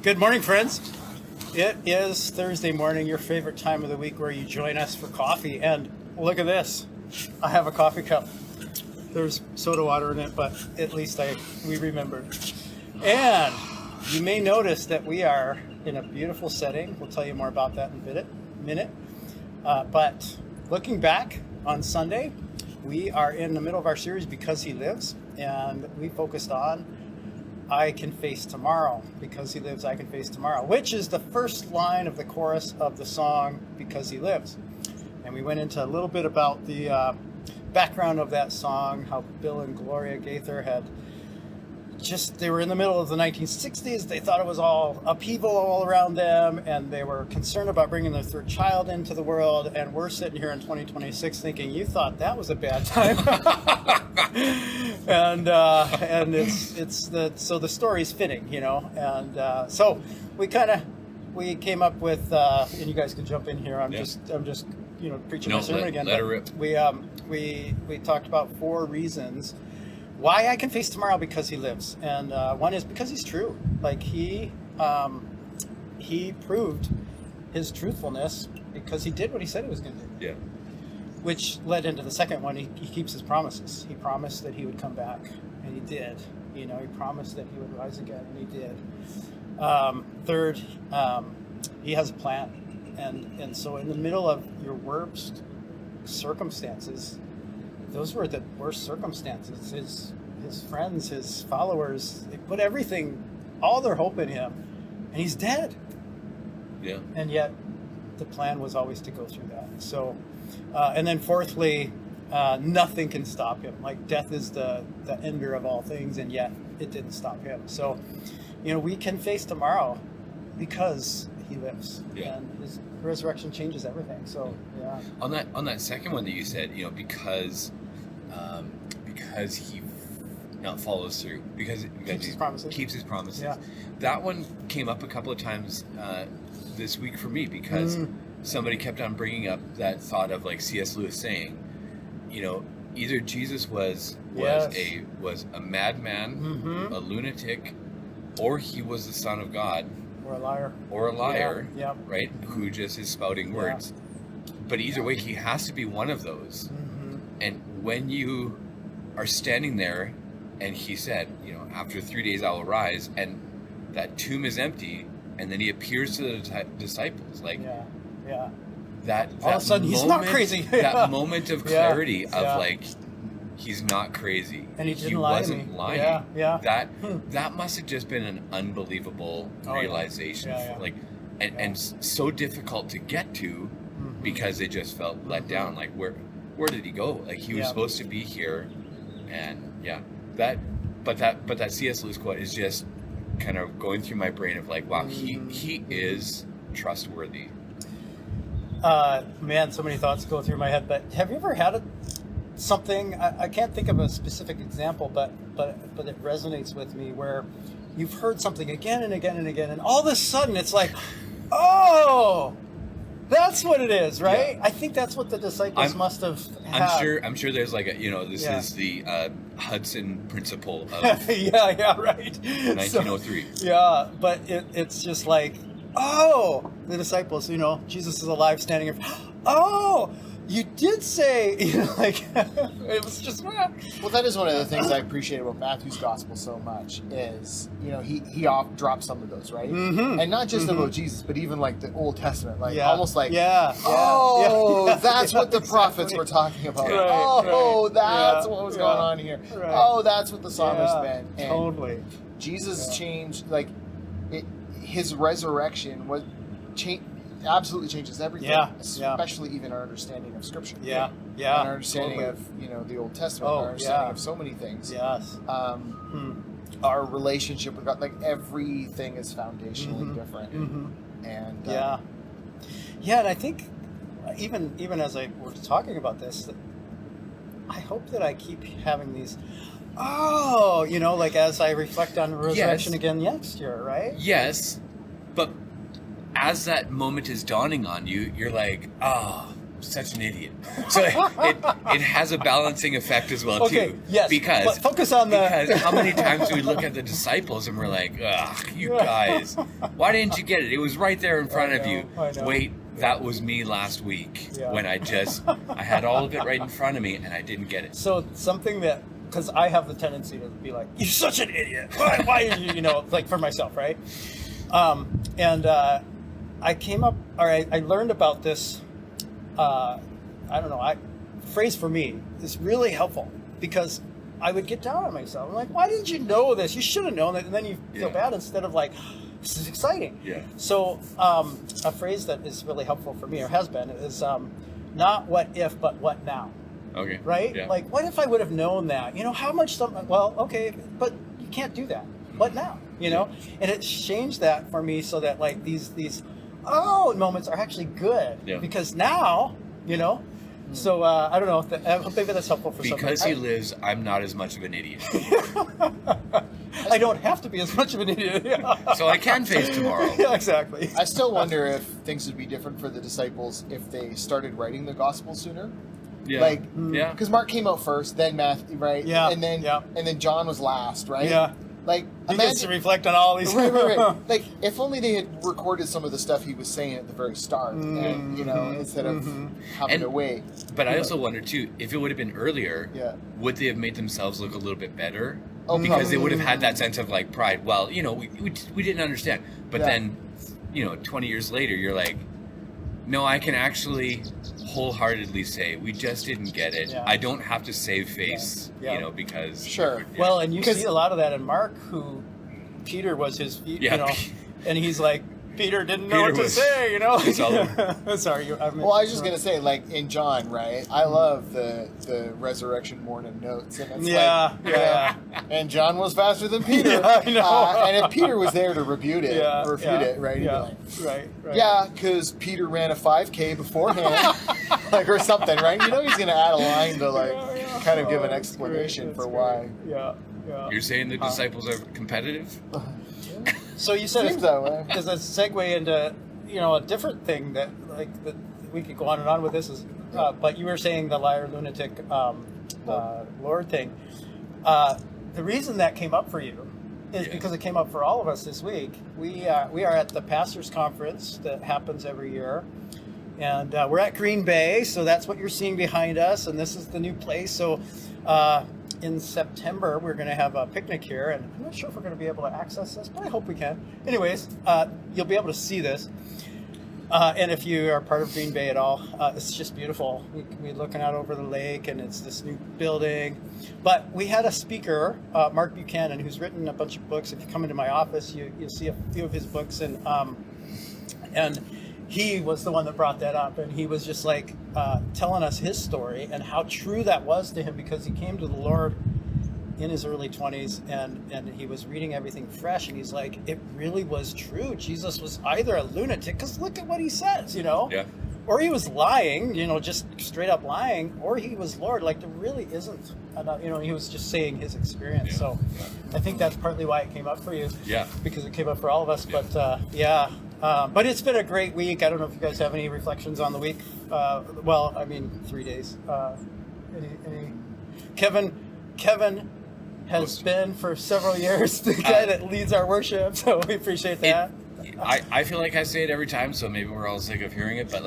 Good morning, friends. It is Thursday morning, your favorite time of the week where you join us for coffee. And look at this. I have a coffee cup. There's soda water in it, but at least we remembered. And you may notice that we are in a beautiful setting. We'll tell you more about that in a minute. But looking back on Sunday, we are in the middle of our series, Because He Lives. And we focused on I can face tomorrow. Because He lives, I can face tomorrow, which is the first line of the chorus of the song Because He Lives. And we went into a little bit about the background of that song, how Bill and Gloria Gaither they were in the middle of the 1960s. They thought it was all upheaval all around them, and they were concerned about bringing their third child into the world. And we're sitting here in 2026 thinking, you thought that was a bad time. and so the story's fitting, And so we came up with, and you guys can jump in here. I'm just preaching my sermon again. Let it rip. We talked about 4 reasons why I can face tomorrow because He lives. And one is because He's true. Like he proved His truthfulness because He did what He said He was going to do. Yeah. Which led into the second one. He keeps His promises. He promised that He would come back, and He did. He promised that He would rise again, and He did. Third, He has a plan. And so in the middle of your worst circumstances, those were the worst circumstances. His friends, His followers, they put everything, all their hope in Him, and He's dead. Yeah. And yet, the plan was always to go through that. So, and then fourthly, nothing can stop Him. Like death is the ender of all things, and yet it didn't stop Him. So, we can face tomorrow because He lives. Yeah. And His resurrection changes everything. So, yeah. On that second one that you said, because He not follows through, because He keeps His promises. Yeah. That one came up a couple of times this week for me because somebody kept on bringing up that thought of like C.S. Lewis saying, either Jesus was a madman, a lunatic, or He was the Son of God, or a liar, yeah. Right? Who just is spouting words. But either way, He has to be one of those. Mm-hmm. And when you are standing there, and He said, after 3 days I will rise, and that tomb is empty, and then He appears to the disciples, like that all of a sudden He's not crazy. That moment of clarity of like He's not crazy, and He wasn't lying. Yeah. That must have just been an unbelievable realization, and so difficult to get to, because it just felt let down. Like where did He go? Like He was supposed to be here, and but that C.S. Lewis quote is just kind of going through my brain of like, wow, he is trustworthy. Man, so many thoughts go through my head. But have you ever had something? I can't think of a specific example, but it resonates with me where you've heard something again and again and again, and all of a sudden it's like, oh, that's what it is, right? Yeah. I think that's what the disciples must have had. I'm sure there's like this is the Hudson principle of right. 1903. So, but it's just like, oh, the disciples, Jesus is alive, standing here. Oh, you did say, it was just. Well, that is one of the things I appreciate about Matthew's gospel so much is, he off drops some of those, right? Mm-hmm. And not just about Jesus, but even like the Old Testament, almost like, that's what the prophets were talking about. Right, that's what was going on here. Right. Oh, that's what the psalmist meant. And totally. Jesus changed, His resurrection absolutely changes everything, especially even our understanding of Scripture. And our understanding of the Old Testament, our understanding of so many things. Yes. Our relationship with God, everything is foundationally different. Mm-hmm. And and I think even as we're talking about this, I hope that I keep having these. Oh, as I reflect on resurrection again next year, right? Yes, but as that moment is dawning on you, you're like, oh, such an idiot. So it has a balancing effect as well too. Yes. Because focus on because how many times do we look at the disciples and we're like, ugh, you guys, why didn't you get it? It was right there in front of you. I know. Wait, that was me last week when I had all of it right in front of me and I didn't get it. So something that, because I have the tendency to be like, you're such an idiot. Why are you, like for myself, right? I came up, or I learned about this, phrase for me is really helpful because I would get down on myself. I'm like, why didn't you know this? You should have known it. And then you feel bad instead of like, this is exciting. Yeah. So a phrase that is really helpful for me, or has been, is not what if, but what now. Okay. Right? Yeah. Like, what if I would have known that? How much something, well, okay, but you can't do that. What now? And it changed that for me so that like these moments are actually good because now, so I don't know, I hope maybe that's helpful for some people. Because he lives, I'm not as much of an idiot. I don't have to be as much of an idiot. So I can face tomorrow. Yeah, exactly. I still wonder if things would be different for the disciples if they started writing the gospel sooner. Yeah. Because Mark came out first, then Matthew, right? Yeah. And then John was last, right? Yeah. Like, he gets to reflect on all these. Right. Like, if only they had recorded some of the stuff he was saying at the very start, and instead of having to wait. But I also wonder too, if it would have been earlier, would they have made themselves look a little bit better? Oh, because probably. they would have had that sense of like pride. Well, we didn't understand, but then, 20 years later, you're like, no, I can actually wholeheartedly say we just didn't get it. I don't have to save face, because sure. Well, and you see a lot of that in Mark, who Peter was his, and he's like, Peter didn't know what to say, Sorry, I was just gonna say, like in John, right? I love the resurrection morning notes, and it's and John was faster than Peter. I know. And if Peter was there to refute it, right? Yeah, right. Yeah, because Peter ran a 5K beforehand, or something, right? He's gonna add a line to kind of give an explanation for why. Yeah. You're saying the disciples are competitive? So you said seems that way. As a segue into a different thing that we could go on and on with this is, but you were saying the liar lunatic Lord thing. The reason that came up for you is because it came up for all of us this week. We are at the pastors' conference that happens every year, and we're at Green Bay, so that's what you're seeing behind us, and this is the new place. So. In September, we're going to have a picnic here, and I'm not sure if we're going to be able to access this, but I hope we can. Anyways, you'll be able to see this. And if you are part of Green Bay at all, it's just beautiful. We're looking out over the lake, and it's this new building. But we had a speaker, Mark Buchanan, who's written a bunch of books. If you come into my office, you'll see a few of his books, and he was the one that brought that up, and he was just like telling us his story and how true that was to him, because he came to the Lord in his early 20s, and he was reading everything fresh, and he's like, it really was true. Jesus was either a lunatic, because look at what he says, or he was lying, just straight up lying, or he was Lord. Like, there really isn't he was just saying his experience. So I think that's partly why it came up for you, because it came up for all of us. But but it's been a great week. I don't know if you guys have any reflections on the week. 3 days. Any Kevin has been for several years the guy that leads our worship, so we appreciate that. I feel like I say it every time, so maybe we're all sick of hearing it, but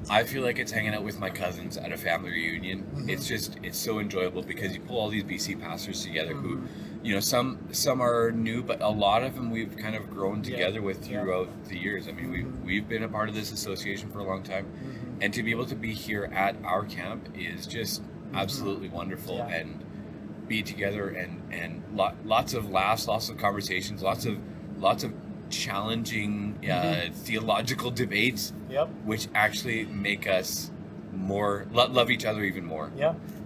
I feel like it's hanging out with my cousins at a family reunion. Mm-hmm. It's so enjoyable because you pull all these BC pastors together who, some are new, but a lot of them we've kind of grown together with throughout the years. I mean, we've been a part of this association for a long time, and to be able to be here at our camp is just absolutely wonderful, and be together and lots of laughs, lots of conversations, lots of challenging theological debates, which actually make us more love each other even more.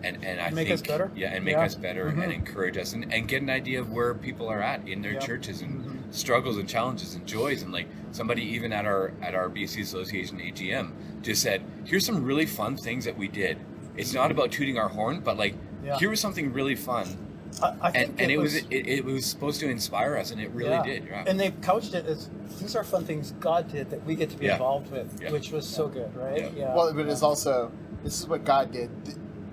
And I make think us better. Make us better and encourage us and get an idea of where people are at in their churches and struggles and challenges and joys. And like somebody even at our BC Association AGM just said, here's some really fun things that we did. It's not about tooting our horn, but here was something really fun I think it was supposed to inspire us, and it really did. Yeah. And they couched it as these are fun things God did that we get to be involved with, which was so good, right? Yeah. Well, but it's also this is what God did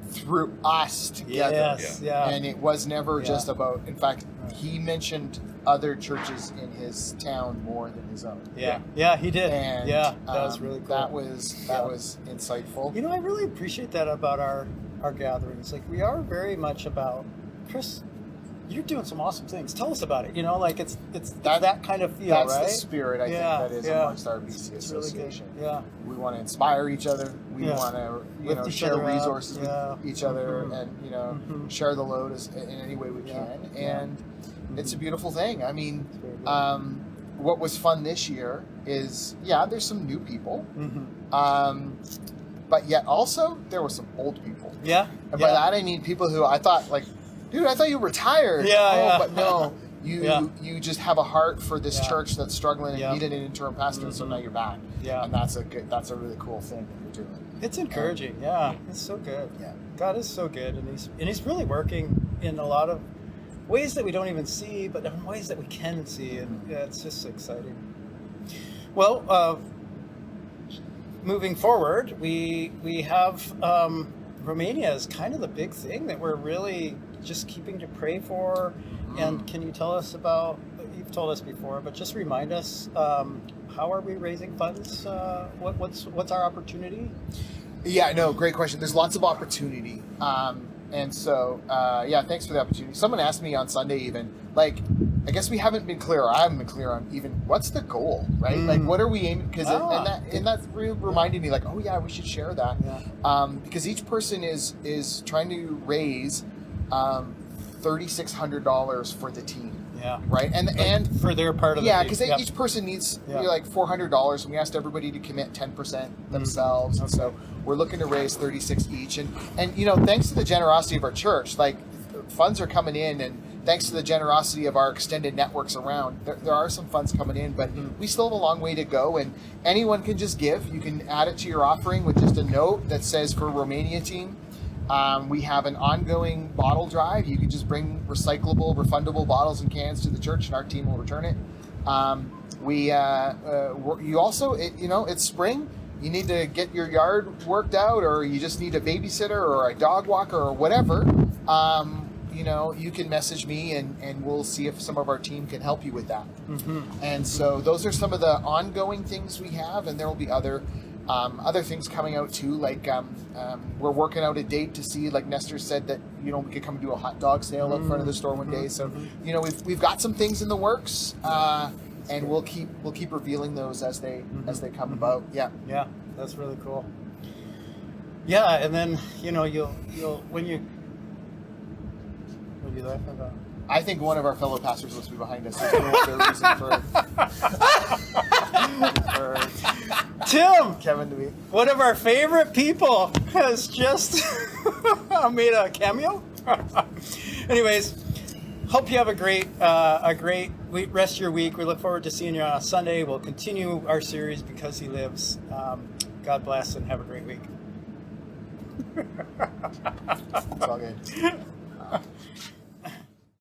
through us together. Yes, And it was never just about. In fact, he mentioned other churches in his town more than his own. Yeah, he did. And that was really cool. That was insightful. I really appreciate that about our gatherings. Like, we are very much about, Chris, you're doing some awesome things. Tell us about it. It's that kind of feel, that's right? That's the spirit, I think, that is amongst our BC Association. Really good. We want to inspire each other. We want to, share resources with each other and, share the load in any way we can. And it's a beautiful thing. I mean, what was fun this year is, there's some new people. But yet also there were some old people. And by that I mean people who I thought, like, dude, I thought you retired. But no, you just have a heart for this church that's struggling and needed an interim pastor, so now you're back. And that's a really cool thing that you're doing. It's encouraging. It's so good. God is so good, and he's really working in a lot of ways that we don't even see, but in ways that we can see, and it's just exciting. Well, moving forward, we have Romania is kind of the big thing that we're really just keeping to pray for. And can you tell us about? You've told us before, but just remind us. How are we raising funds? What's our opportunity? Great question. There's lots of opportunity. And so, thanks for the opportunity. Someone asked me on Sunday even, like, I guess we haven't been clear, or I haven't been clear on even what's the goal, right? Like, what are we aiming? Because that really reminded me, like, we should share that. Because each person is trying to raise $3,600 for the team. Right. And for their part of the because each person needs like $400, and we asked everybody to commit 10% themselves, and so we're looking to raise 36 each. And thanks to the generosity of our church, like, funds are coming in, and thanks to the generosity of our extended networks around, there are some funds coming in, but we still have a long way to go, and anyone can just give. You can add it to your offering with just a note that says, for Romania team. We have an ongoing bottle drive. You can just bring recyclable, refundable bottles and cans to the church, and our team will return it. You also, it's spring. You need to get your yard worked out, or you just need a babysitter or a dog walker or whatever. You can message me, and we'll see if some of our team can help you with that. And so those are some of the ongoing things we have, and there will be other things coming out too, like we're working out a date to see, like Nestor said, that we could come and do a hot dog sale out front of the store one day. So we've got some things in the works, and we'll keep revealing those as they come about. That's really cool. And then you'll when you laughing about? I think one of our fellow pastors must be behind us. There's no other reason for Tim, Kevin to be. One of our favorite people has just made a cameo. Anyways, hope you have a great rest of your week. We look forward to seeing you on Sunday. We'll continue our series, Because He Lives. God bless and have a great week. It's all good.